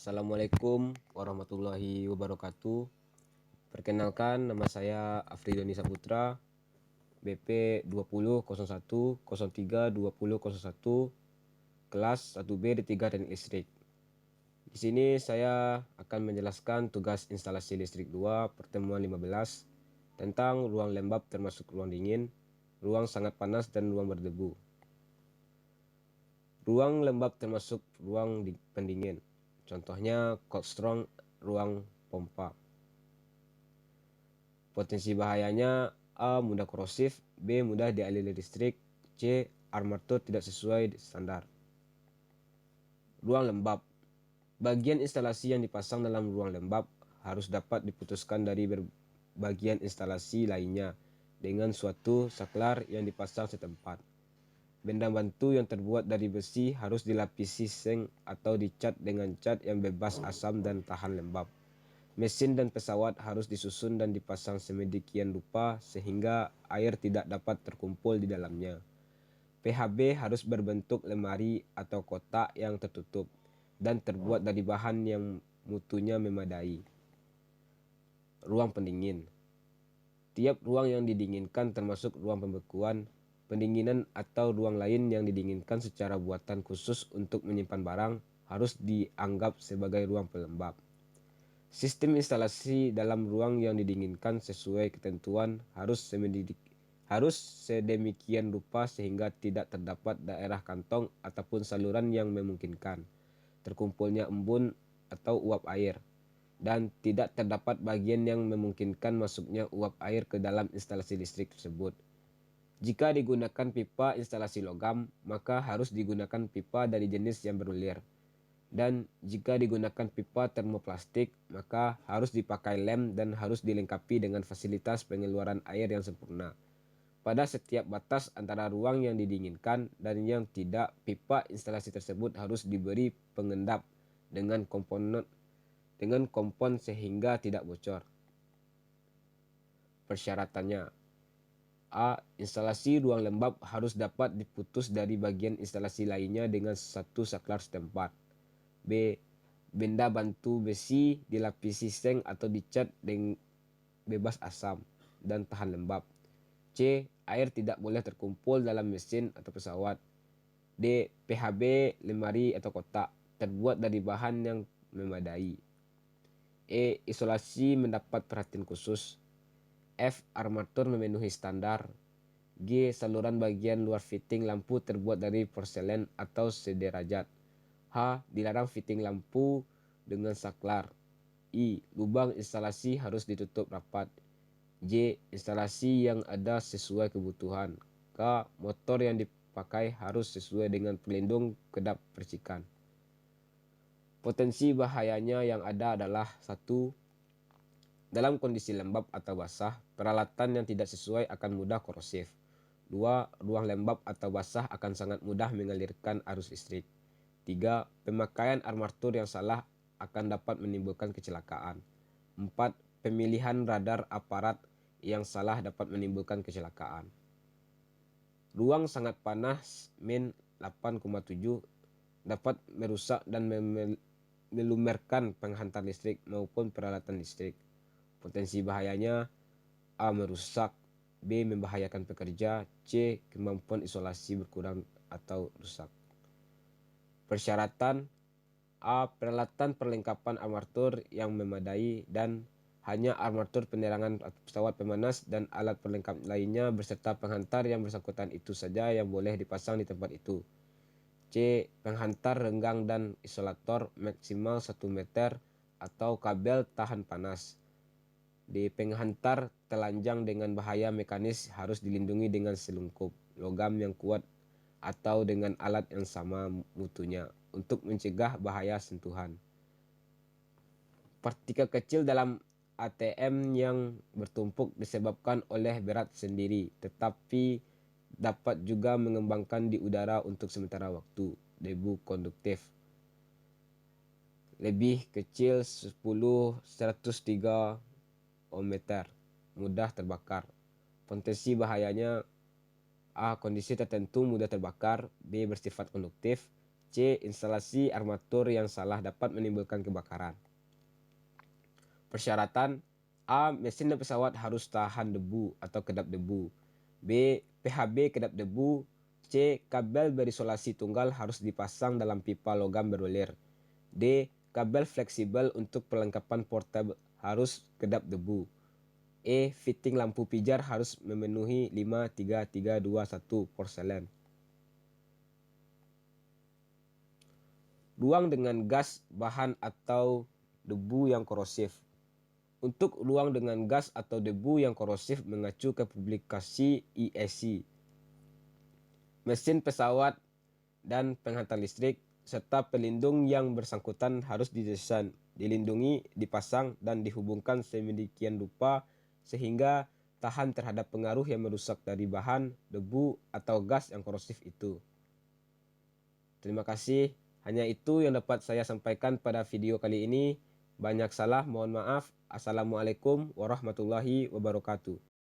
Assalamualaikum warahmatullahi wabarakatuh. Perkenalkan, nama saya Afridoni Saputra, BP 2001032001, kelas 1B D3 Teknik Listrik. Di sini saya akan menjelaskan tugas instalasi listrik 2 pertemuan 15 tentang ruang lembab termasuk ruang dingin, ruang sangat panas dan ruang berdebu. Ruang lembab termasuk ruang pendingin. Contohnya cold strong, ruang pompa. Potensi bahayanya: A. Mudah korosif, B. Mudah dialiri listrik, C. Armatur tidak sesuai standar. Ruang lembab. Bagian instalasi yang dipasang dalam ruang lembab harus dapat diputuskan dari bagian instalasi lainnya dengan suatu saklar yang dipasang setempat. Benda bantu yang terbuat dari besi harus dilapisi seng atau dicat dengan cat yang bebas asam dan tahan lembab. Mesin dan pesawat harus disusun dan dipasang sedemikian rupa sehingga air tidak dapat terkumpul di dalamnya. PHB harus berbentuk lemari atau kotak yang tertutup dan terbuat dari bahan yang mutunya memadai. Ruang pendingin. Tiap ruang yang didinginkan termasuk ruang pembekuan, pendinginan atau ruang lain yang didinginkan secara buatan khusus untuk menyimpan barang harus dianggap sebagai ruang pelembab. Sistem instalasi dalam ruang yang didinginkan sesuai ketentuan harus sedemikian rupa sehingga tidak terdapat daerah kantong ataupun saluran yang memungkinkan terkumpulnya embun atau uap air, dan tidak terdapat bagian yang memungkinkan masuknya uap air ke dalam instalasi listrik tersebut. Jika digunakan pipa instalasi logam, maka harus digunakan pipa dari jenis yang berlier. Dan jika digunakan pipa termoplastik, maka harus dipakai lem dan harus dilengkapi dengan fasilitas pengeluaran air yang sempurna. Pada setiap batas antara ruang yang didinginkan dan yang tidak, pipa instalasi tersebut harus diberi pengendap dengan kompon sehingga tidak bocor. Persyaratannya: A. Instalasi ruang lembab harus dapat diputus dari bagian instalasi lainnya dengan satu saklar setempat. B. Benda bantu besi dilapisi seng atau dicat dengan bebas asam dan tahan lembab. C. Air tidak boleh terkumpul dalam mesin atau pesawat. D. PHB lemari atau kotak terbuat dari bahan yang memadai. E. Isolasi mendapat perhatian khusus. F. Armatur memenuhi standar. G. Saluran bagian luar fitting lampu terbuat dari porselen atau sederajat. H. Dilarang fitting lampu dengan saklar. I. Lubang instalasi harus ditutup rapat. J. Instalasi yang ada sesuai kebutuhan. K. Motor yang dipakai harus sesuai dengan pelindung kedap percikan. Potensi bahayanya yang ada adalah: 1. Dalam kondisi lembab atau basah, peralatan yang tidak sesuai akan mudah korosif. 2. Ruang lembab atau basah akan sangat mudah mengalirkan arus listrik. 3. Pemakaian armatur yang salah akan dapat menimbulkan kecelakaan. 4. Pemilihan radar aparat yang salah dapat menimbulkan kecelakaan. Ruang sangat panas min 8,7 dapat merusak dan melumerkan penghantar listrik maupun peralatan listrik. Potensi bahayanya: A. Merusak, B. Membahayakan pekerja, C. Kemampuan isolasi berkurang atau rusak. Persyaratan: A. Peralatan perlengkapan armatur yang memadai dan hanya armatur penerangan pesawat pemanas dan alat pelengkap lainnya beserta penghantar yang bersangkutan itu saja yang boleh dipasang di tempat itu. C. Penghantar renggang dan isolator maksimal 1 meter atau kabel tahan panas. D. Penghantar telanjang dengan bahaya mekanis harus dilindungi dengan selungkup logam yang kuat atau dengan alat yang sama mutunya untuk mencegah bahaya sentuhan. Partikel kecil dalam ATM yang bertumpuk disebabkan oleh berat sendiri, tetapi dapat juga mengembangkan di udara untuk sementara waktu. Debu konduktif lebih kecil 10-103 ohmmeter, mudah terbakar. Potensi bahayanya: A. Kondisi tertentu mudah terbakar. B. Bersifat konduktif. C. Instalasi armatur yang salah dapat menimbulkan kebakaran. Persyaratan: A. Mesin pesawat harus tahan debu atau kedap debu. B. PHB kedap debu. C. Kabel berisolasi tunggal harus dipasang dalam pipa logam berbelir. D. Kabel fleksibel untuk perlengkapan portable harus kedap debu. E. Fitting lampu pijar harus memenuhi 53321 porselen. Ruang dengan gas, bahan atau debu yang korosif. Untuk ruang dengan gas atau debu yang korosif mengacu ke publikasi IEC. Mesin pesawat dan penghantar listrik serta pelindung yang bersangkutan harus didesain, dilindungi, dipasang, dan dihubungkan sedemikian rupa sehingga tahan terhadap pengaruh yang merusak dari bahan, debu, atau gas yang korosif itu. Terima kasih. Hanya itu yang dapat saya sampaikan pada video kali ini. Banyak salah, mohon maaf. Assalamualaikum warahmatullahi wabarakatuh.